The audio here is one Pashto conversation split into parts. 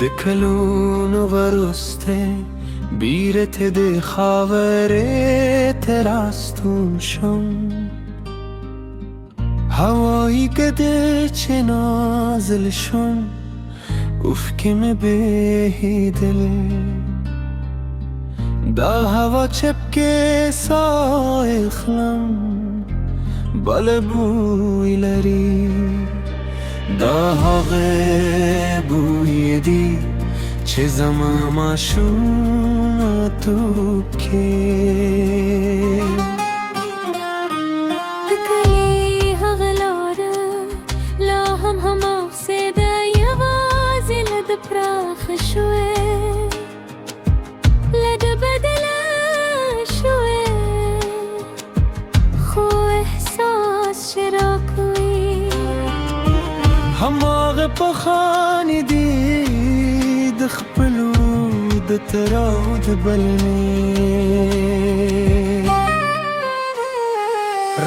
دکلون و غرسته بیرت ده خاوره تراستون شم هوایی گده چه نازل شم افکم به دل دا هوا چپکه سایخلم بل بوی لری دا هاغه بوی دی چه زمان ماشون تو که تکلی هغلاره لا هم افسده یوازی لد پراخ شوه لد بدل شوه خو احساس شراکوی هماغ پخانی دی دخپلو دتراو دبلنی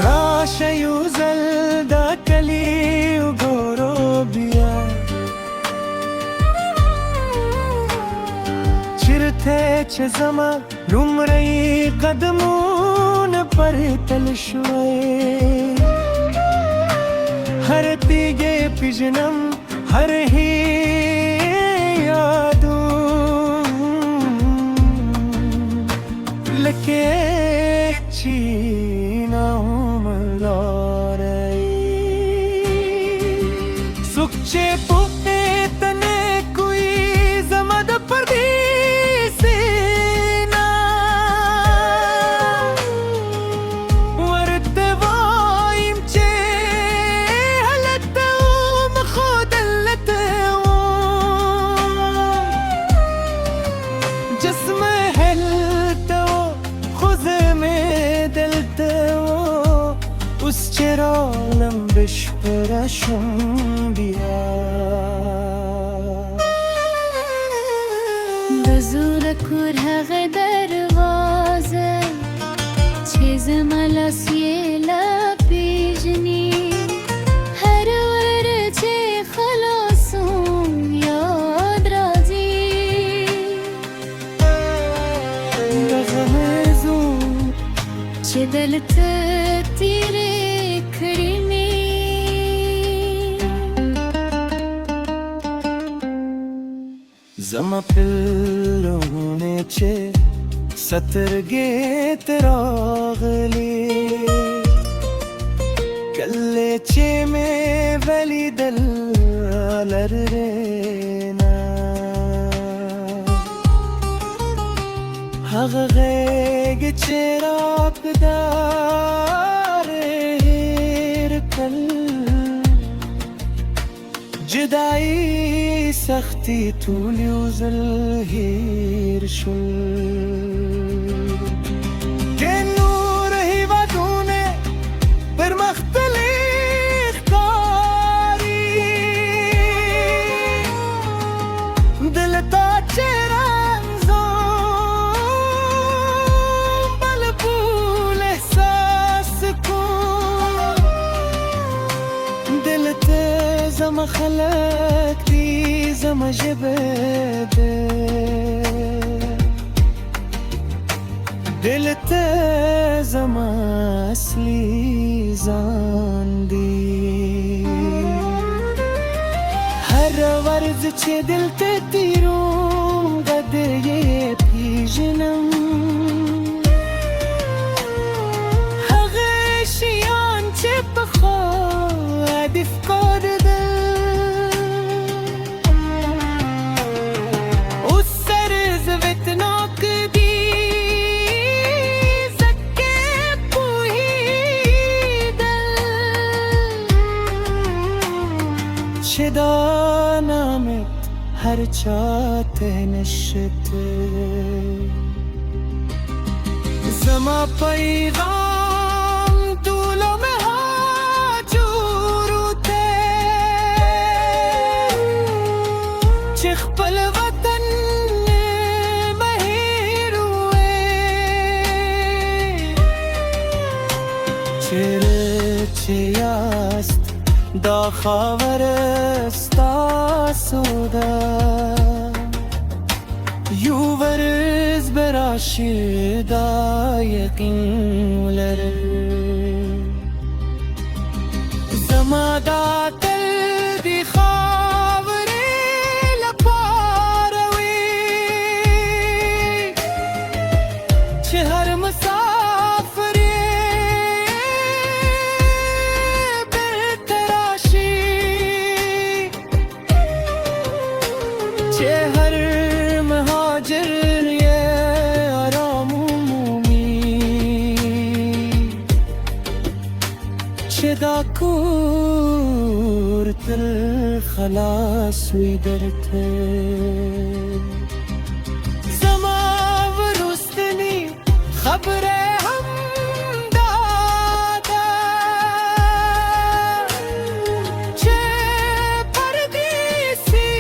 راشه یوزل دا کلی و گورو بیا چرته چه زمان نمره قدمون پر تل شوی هر تیگه پیجنم هر هی لکه چی نامداره سکچه پوکه تنه کوئی زمد پردیسینا ورد وایم چه حلته و مخودلته و جسم اس چرا لمبش پرشون بیا بزور کره دروازه چیز ملاسیه لپیجنی هر ور چه خلاصون یاد رازی بغمزون چه دلت تیره زما پلونه چه سترگه تراغلی کله چه می ولی دل لرنا هغه غیگ چراغ داره هر کل جدایی سختی طولی و زلهیر شل که نور هیوادونه بر مختلف کاری دل تا چرنزون بل بول احساس کن دل زما خلق دی زما جبه ده دلت زما اصلی زان دی هر ورز چه دلت دیرون قده پیجنم هغه شیان چه بخواد افکار چه دانمت هر چاته نشته زما پیغام دولم ها جوروته چه خپل وطن مهیروه چره چه یاست دا خبر استا سودا Yuvarız beraşida yakinler Zamada tel di khavre laparawi Chehar musafir betarashi Chehar كورت الخلاص ويدرته زما ورستني خبره هم دادا چه پردیسی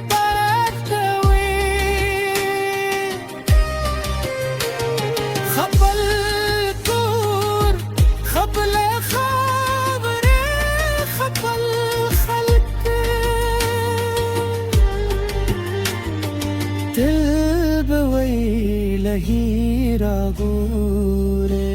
برکتوی خبل کور خبل دل بويله راغوره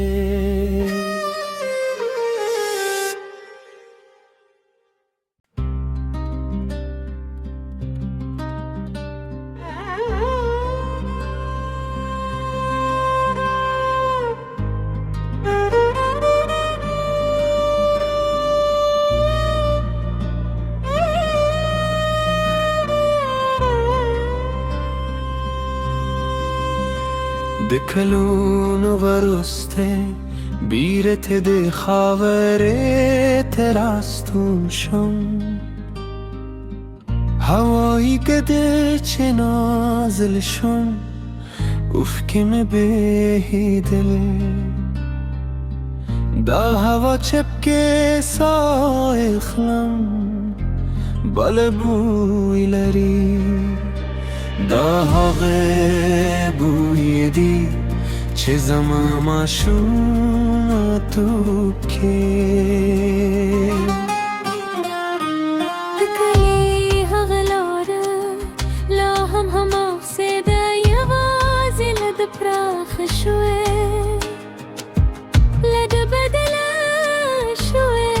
دکلون ورسته بیرت ده خاوره تراستوشم هوایی گده چه نازلشون افکم به دل دا هوا چپکه سایخلم بال بوی لری دا هاغه بوی دی چه زمان ماشون تو که تکلی هغلاره لا هم افسده یوازی لد پراخ شوه لد بدل شوه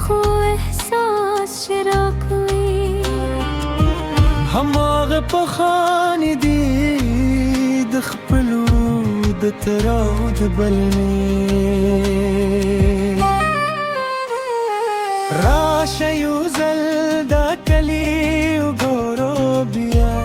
خو احساس شراکوی هماغه پخانی دی دخپلو دتراو دبلنی راشه یوزل دا کلی و گورو بیا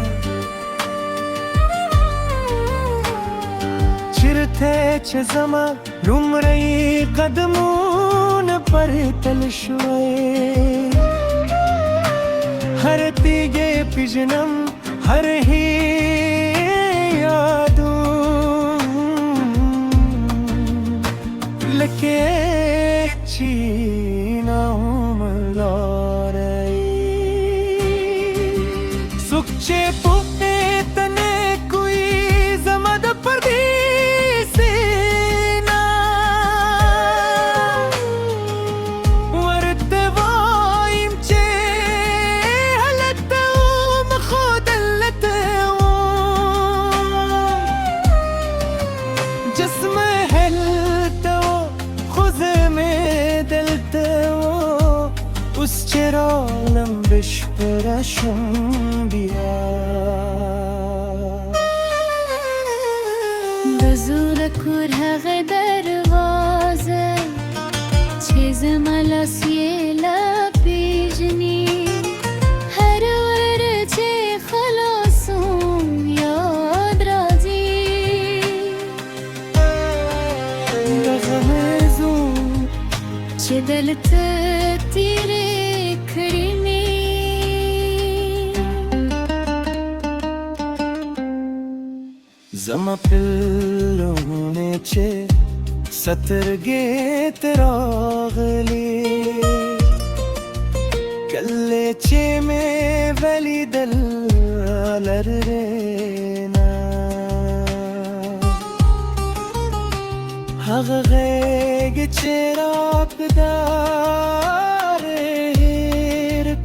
چرته چه زمان لومری قدمون پر تل شوی هر تیگه پیجنم هر هی یادون لکه چی نامداری سکچه پوکتے تنے کوئی زمد پردیسی نا ورد وایم چه حلتهم خود اللتهم جسم هلتو خوزم دلتو اس چرالم بشپرشم بیا بزور کوره دروازه چیز ملاسیه لپیجنی هر ورچه خلاصم یاد رازی رغمزون چه دلت تیره کرینی زما پلونه چه سترگه تراغلی کله چه می ولی دل لرنا حقیقه چراغ داره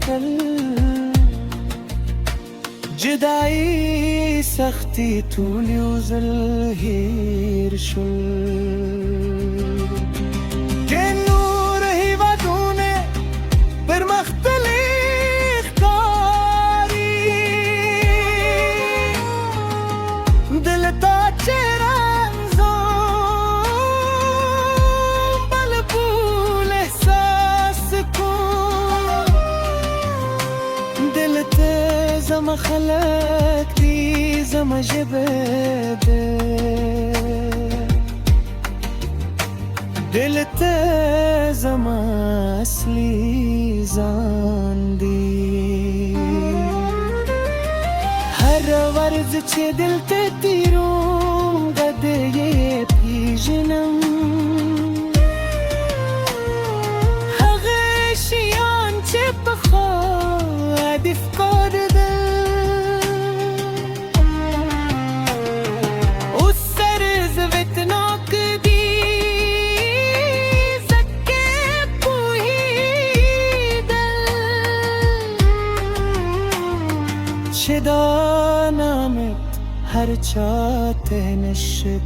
کل جدائی سختی تولی وزل هیر شل که نور هیوادونه پر مختلی اختاری دل تا چرانزون بلبول احساس کن دل زما خلق دی زما جبه ده دلت زما اصلی زان دی هر ورز چه دلت تیرون گده پیجنم هغه شیان چه بخواد افکار چه دانمت هر چاته نشته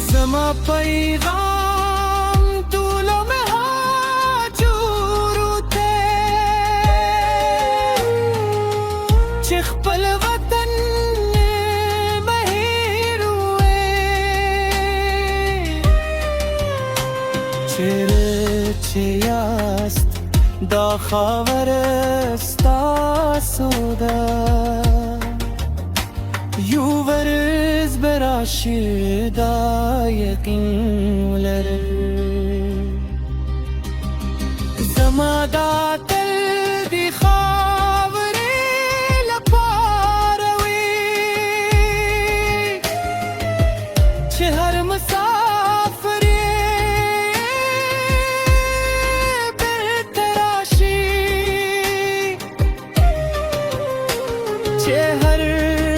زما پیغام دولم هاجوروته چه خپل وطن مهیروه چره چه یاست دا خاور استاسو دا یو ورز براشی دا یقین لره زما دا تل دی خاوری لپاروی چه هر مسافری چه هر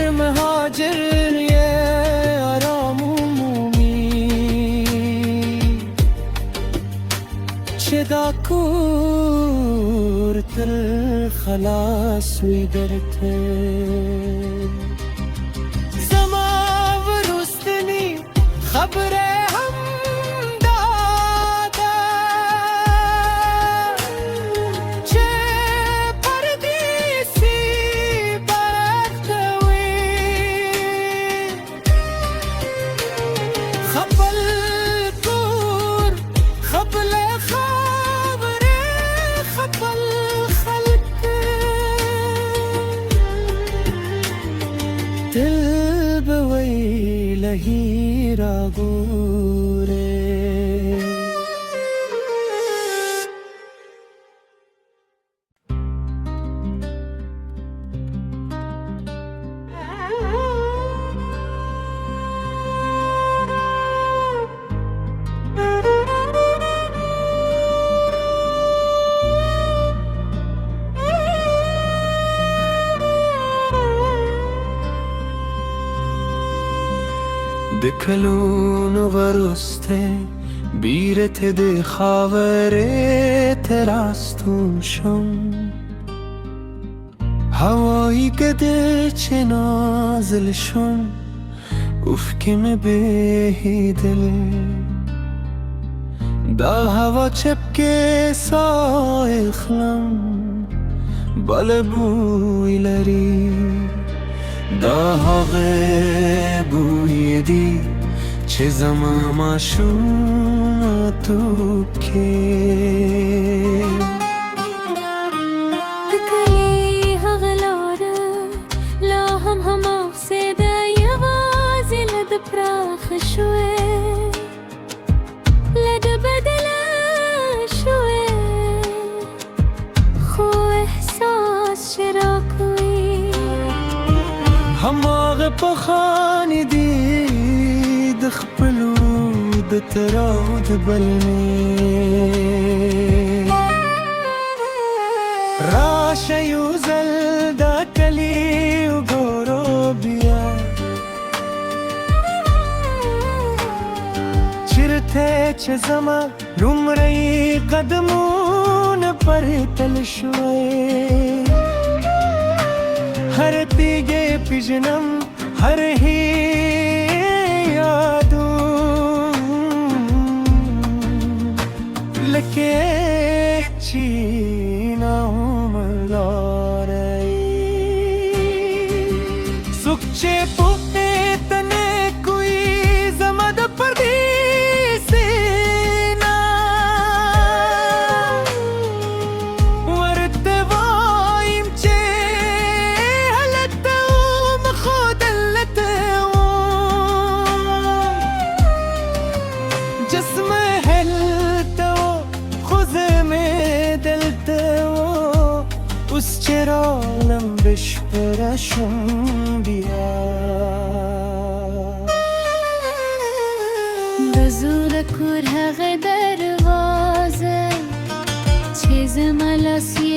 مهاجر یه آرام عمومی چه دا کور تر خلاص وی درته زما ورستنی خبره هم داده چه پردیسی خپل کور خپل خبره خپل خلق دل بوی لهی را گوره د کلونو غرسته بیرت د خاوره تراستون شم هوایی گده چه نازل شم افکم به دل دا هوا چپکه سایخلم بل بوی لری دا هغه بوی دی چه زما ماشوم تو که تکلی هغه لاره لا هم افسده یوازې لد پراخ شوې لد بدله شوې خو احساس چې راکوي هماغه پخانی دی د خپلو د تراو د بلمې راشه یو ځل دا کلی وګورو بیا چیرته چې زما لومړی قدمونه پر تل شوی हर तीगे पिजनम हर ही यादों लके चीना मलोरे सुखचे पुने तने कोई जमद परदेसेना ورد وايمچه هلتهم خودلتهم جسم هلتو خزم دلتو اس چرالم بشپرشم بیا بزور کره دروازه چیز ملاسی